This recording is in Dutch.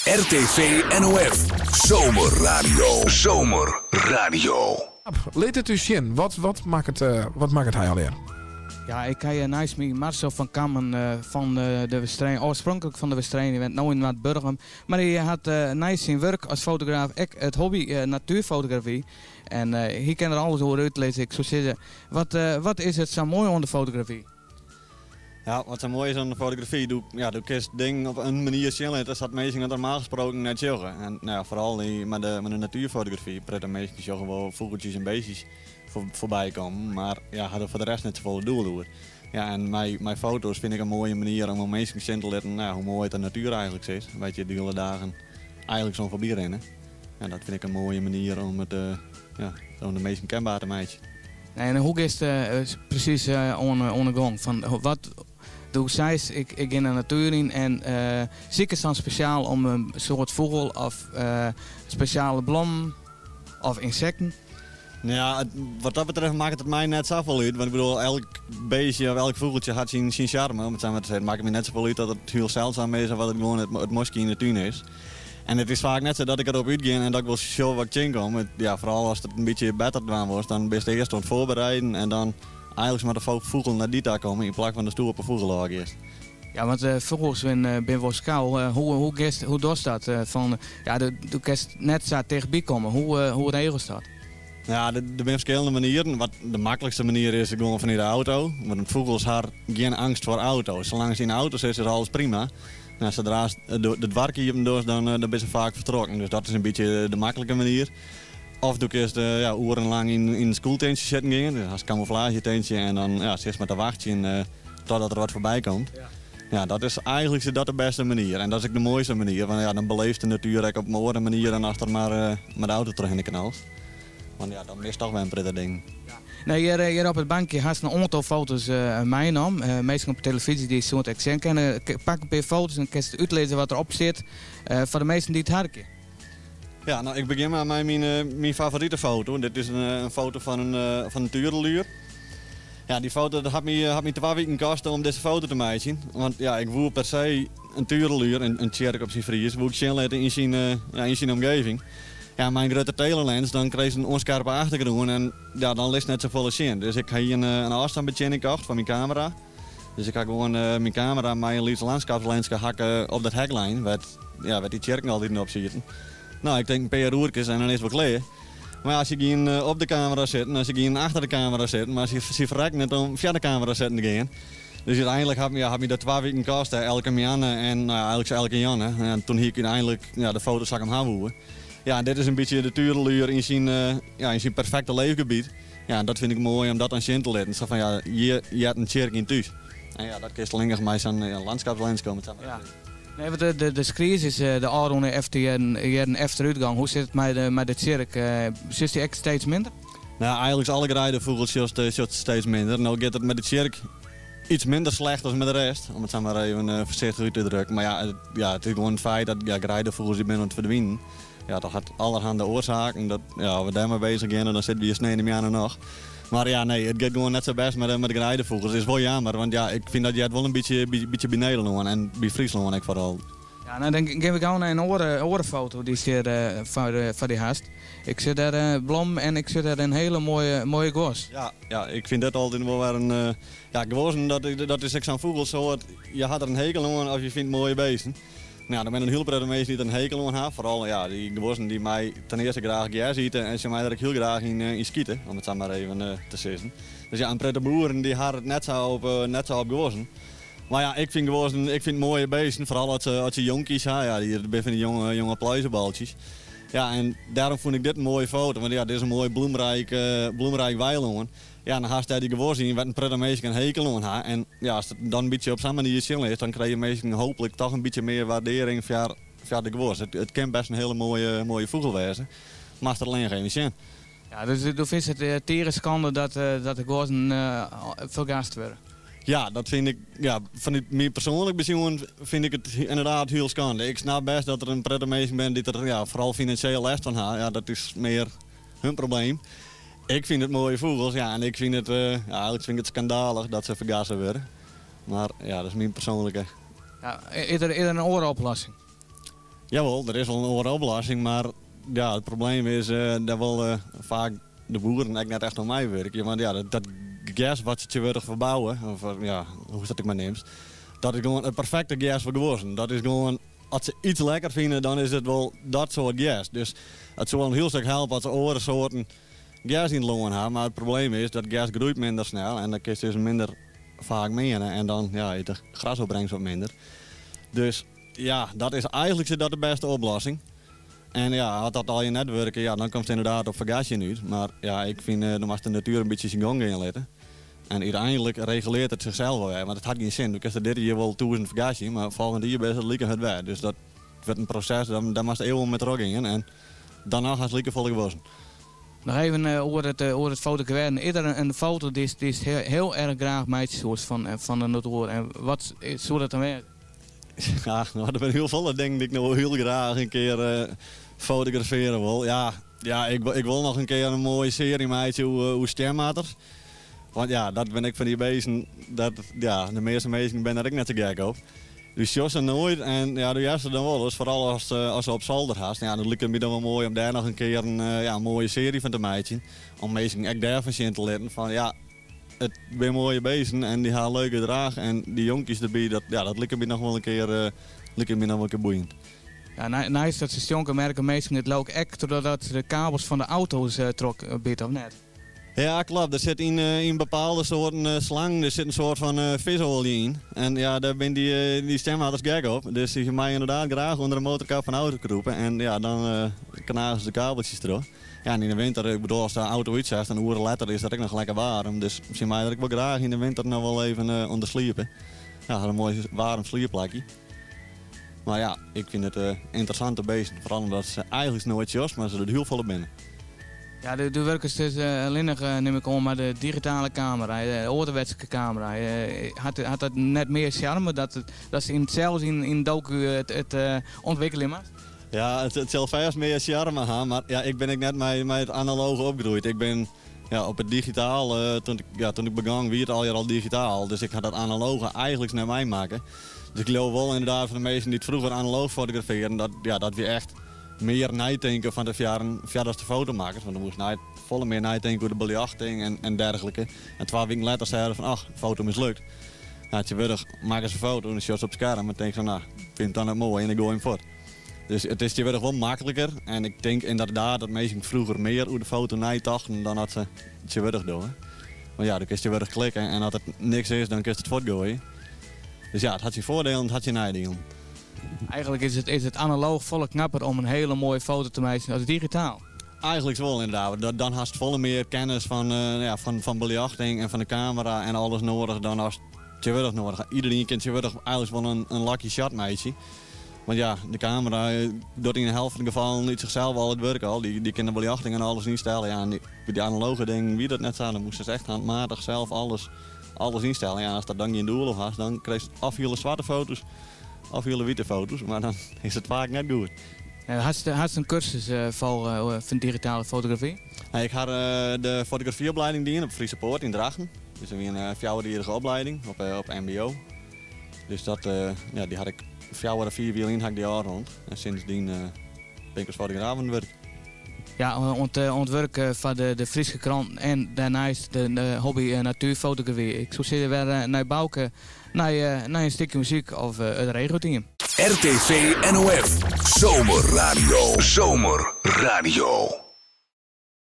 RTV NOF. Zomerradio. Zomerradio. Leed het u zien? Wat maakt het hij alweer? Ja, ik heb naast mij Marcel van Kammen van de wedstrijd, oorspronkelijk van de wedstrijd. Die bent nu in Maatburgum. Maar hij had naast zijn werk als fotograaf ook het hobby natuurfotografie. En hij kan er alles over uitlezen. Ik zou zeggen, wat is het zo mooi aan de fotografie? Ja, wat zo mooi is aan de fotografie, doe je dingen op een manier zien. Dat staat meestal normaal gesproken net zeggen. En nou ja, vooral met de natuurfotografie prettig meestal zo gewoon vogeltjes en beestjes voorbij komen. Maar ja, hadden voor de rest net zoveel doel door. Ja, en mijn foto's vind ik een mooie manier om mensen zien te laten hoe mooi het de natuur eigenlijk is. Weet je, de hele dagen eigenlijk zo'n voorbij rennen. Ja, dat vind ik een mooie manier om het om de meest kenbaar te maken. En hoe is het precies ondergang? Van wat doe zij? Ik ga in de natuur in en zie ik het dan speciaal om een soort vogel of speciale bloem of insecten? Nou ja, wat dat betreft maakt het mij net zoveel uit. Want ik bedoel, elk beestje of elk vogeltje had zijn charme. Om het zo maar te zeggen, maakt me net zoveel uit dat het heel zeldzaam is en wat het gewoon het moskie in de tuin is. En het is vaak net zo dat ik erop uitga en dat ik wil show wat ik kom. Ja, vooral als het een beetje beter gedaan wordt, dan ben je eerst aan het voorbereiden en dan eigenlijk maar de vogel naar die daar komen in plaats van de stoel op een vogelhoog eerst. Ja, want vogels ben wel schaal. Hoe doet dat? Du kerst net zo tegenbij komen. Hoe regelt dat? Ja, er zijn verschillende manieren. Wat de makkelijkste manier is gewoon vanuit de auto. Want een vogel heeft geen angst voor auto's. Zolang ze in de auto zit, is alles prima. Nou, zodra de dwarkie je hem doet, dan ben ze vaak vertrokken. Dus dat is een beetje de makkelijke manier. Of doe ik eerst urenlang in een schooltentje zitten gingen. Dus als camouflagetentje en dan zit met te wachten totdat er wat voorbij komt. Ja, dat is eigenlijk de beste manier. En dat is ook de mooiste manier. Want dan beleeft de natuur op een andere manier dan als er maar met de auto terug in de kanaal. Want ja, dan is toch wel een prettig ding. Ja. Nee, hier op het bankje had een aantal foto's meegenomen. Meestal op televisie die zo'n accent kennen. Pak een paar foto's en kan je uitlezen wat erop zit. Voor de meesten die het harken. Ja, nou, ik begin maar met mijn favoriete foto. Dit is een foto van een tureluur. Ja, die foto had me 2 weken kosten om deze foto te maken. Want ja, ik wil per se een tureluur, een tjerk op zijn Fries, wil ik zien laten in zijn omgeving. Ja, mijn grote telelens, dan kreeg ze een onscherpe achtergrond en ja, dan ligt net zoveel zien. Dus ik heb hier een afstandsbediening gekocht van mijn camera. Dus ik ga gewoon mijn camera met een liefste landschapslens hakken op dat heklijn, waar die tjerken altijd op zitten. Nou, ik denk een paar uurtjes en dan is het wel klaar. Maar als je geen op de camera zit en als je geen achter de camera zit, maar als je verrekt net om via de camera zitten te gaan. Dus uiteindelijk had me dat 2 weken kosten, elke Mianne en eigenlijk elke Janne. En toen hier ik uiteindelijk de foto's zag hem houden. Ja, dit is een beetje de tureluur in zijn perfecte leefgebied. Ja, dat vind ik mooi om dat aan zien te laten. Zo van ja, je hebt een tjerk in thuis. En ja, dat is alleen maar zo'n landschapslens komen. Ja. Nee, want de screens is de Aron een achteruitgang. Hoe zit het met de tjerk? Zit die echt steeds minder? Nou, eigenlijk alle grijdenvogels steeds minder. Nou gaat het met de tjerk iets minder slecht dan met de rest. Om het zo maar even voorzichtig uit te drukken. Maar ja, het is gewoon het feit dat grijdenvogels die aan het verdwijnen. Ja, dat had allerhande oorzaken. Dat, ja, we daarmee bezig zijn en dan zitten we hier sneden meer nog. Maar ja, nee, het gaat gewoon net zo best met de grijdenvogels. Het is wel jammer, want ja, ik vind dat je het wel een beetje bij Nederland en bij Friesland ik vooral. Ja, nou dan geef ik jou een orenfoto die is hier van die haast. Ik zit daar een blom en ik zit daar een hele mooie gos. Ja, ik vind dat altijd wel weer een... gozen, dat is echt zo'n vogelsoort. Je had er een hekel aan of je vindt mooie beesten. Nou, dan ben ik een heel prettig mensen die er een hekel aan hebben. Vooral die gewassen die mij ten eerste graag jaar zieten en ze mij dat ik heel graag in schieten, om het zo maar even te zeggen. Dus ja, een prettige boeren die hadden het net zo op gewassen. Maar ja, ik vind mooie beesten, vooral als je jonkies hebben, die zijn van die jonge pluizenbaltjes. Ja, en daarom vond ik dit een mooie foto, want ja, dit is een mooi bloemrijk weiland. Ja, dan haast hij die gewassen in wat een prettig meisje een hekel aan heeft. En ja, als het dan een beetje op zo'n manier zien is, dan krijg je meestal hopelijk toch een beetje meer waardering via de gewassen. Het kan best een hele mooie vogel wezen, maar het alleen geen zien. Ja, dus du vindt het tere schande dat de gewassen vergast worden? Ja, dat vind ik, vanuit mij persoonlijk bezien vind ik het inderdaad heel schande. Ik snap best dat er een prettig meisje bent die er vooral financieel last van heeft. Ja, dat is meer hun probleem. Ik vind het mooie vogels, ja, en ik vind het schandalig dat ze vergassen worden. Maar ja, dat is mijn persoonlijke. Ja, is er een orenoplossing? Jawel, er is wel een andere oplossing, maar ja, het probleem is dat wel vaak de boeren eigenlijk net echt aan mij werken. Want ja, dat gas wat je willen verbouwen, of ja, hoe dat ik maar neemt, dat is gewoon het perfecte gas voor geworden. Dat is gewoon, als ze iets lekker vinden, dan is het wel dat soort gas. Dus het zou een heel stuk helpen als ze andere soorten gas in de longen hebben. Maar het probleem is dat gas groeit minder snel en dan kun je dus minder vaak menen. En dan ja, de grasopbrengst wat minder. Dus ja, dat is eigenlijk dat de beste oplossing. En ja, had dat al je netwerken, ja, dan komt het inderdaad op vergasje uit. Maar ja, ik vind, dan mag de natuur een beetje zijn gang in letten. En uiteindelijk reguleert het zichzelf wel weer. Want het had geen zin. Je dit jaar wel 1000 vergasje, maar volgende jaar best het lieken het weer. Dus dat werd een proces, daar moest eeuwen met roggingen. En daarna gaat het lieken vol gewassen. Nog even over het fotograferen. Is er een foto die is heel erg graag meisjes van de natuur. En wat zou dat dan werken? Ja, nou, er zijn heel veel dingen die ik nog heel graag een keer fotograferen wil. Ja, ik wil nog een keer een mooie serie maken hoe stemmater. Want ja, dat ben ik van die beesten. Ja, de meeste mensen ben ik net te gek op. Dus jossen nooit en ja, doe juist dan wel eens. Vooral als ze op zolder gaat. Ja, dan lijkt het me dan wel mooi om daar nog een keer een mooie serie van te maken. Om mensen echt daarvan zien te leren van ja, het zijn mooie beesten en die gaan leuke draag. En die jonkies erbij, dat lijkt me nog wel een keer, boeiend. Ja, nice dat ze jonke merken meestal het leuk echt doordat ze de kabels van de auto's trok bit of net. Ja, klopt. Er zit in bepaalde soorten slang, er zit een soort van visolie in. En ja, daar ben die stemhouders gek op. Dus die mij inderdaad graag onder de motorkap van de auto kroepen. En ja, dan knagen ze de kabeltjes erop. Ja, en in de winter, ik bedoel, als de auto iets zegt, een uur later is dat ook nog lekker warm. Dus misschien mij dat ik wel graag in de winter nog wel even onder sliepen. Ja, een mooi warm slierplakje. Maar ja, ik vind het interessante beesten. Vooral omdat ze eigenlijk nooit jos, maar ze er heel veel op binnen. Ja, de werkers dus alleen nog, neem ik om, maar de digitale camera, de ouderwetse camera. Had dat net meer charme dat ze zelfs in docu het ontwikkelen mag? Ja, het zal vast meer charme gaan, maar ja, ik ben net met het analoge opgegroeid. Ik ben op het digitaal, toen ik begon, wie het al digitaal. Dus ik ga dat analoge eigenlijk naar mij maken. Dus ik geloof wel inderdaad van de meesten die het vroeger analoog fotograferen, dat we echt meer nadenken van de verder de fotomakers. Want dan moest je volle meer nadenken over de belichting en dergelijke. En 2 weken later zeiden van, ach, foto mislukt. Nou, tegenwoordig maken ze een foto en dan shot op scherm. En dan denk ik van, nou, ik vind het dan net mooi en ik gooi hem voort. Dus het is tegenwoordig wel makkelijker. En ik denk inderdaad dat mensen vroeger meer over de foto nadachten dan dat ze tegenwoordig doen. Want ja, dan kun je tegenwoordig klikken en als het niks is, dan kun je het voortgooien. Dus ja, het had je voordelen en het had je nadelen. Eigenlijk is het analoog volle knapper om een hele mooie foto te maken als digitaal. Eigenlijk wel inderdaad. Dan had je volle meer kennis van belichting en van de camera en alles nodig dan als je nodig. Iedereen kent je eigenlijk wel een lucky shot meisje. Want ja, de camera doet in de helft van de gevallen niet zichzelf al het werk al. Die kan de belichting en alles instellen. Ja, en die analoge dingen, wie dat net zou, dan moesten ze echt handmatig zelf alles instellen. Ja, als dat dan geen doel had, dan kreeg je of hele zwarte foto's of hele witte foto's. Maar dan is het vaak net goed. Had je een cursus van digitale fotografie? Nee, ik had de fotografieopleiding die op Friese Poort in Drachten. Dus een 4-jarige opleiding op mbo. Dus die had ik 4 of 4 wiel in, had ik die jaar rond. En sindsdien ben ik als fotograaf aan het werk. Ja, ontwerpen van de Friese krant en daarnaast de hobby natuurfotografie. Ik zou zeggen, weer naar Bouke, naar een stukje muziek of het regelteam. RTV NOF, Zomerradio. Zomerradio.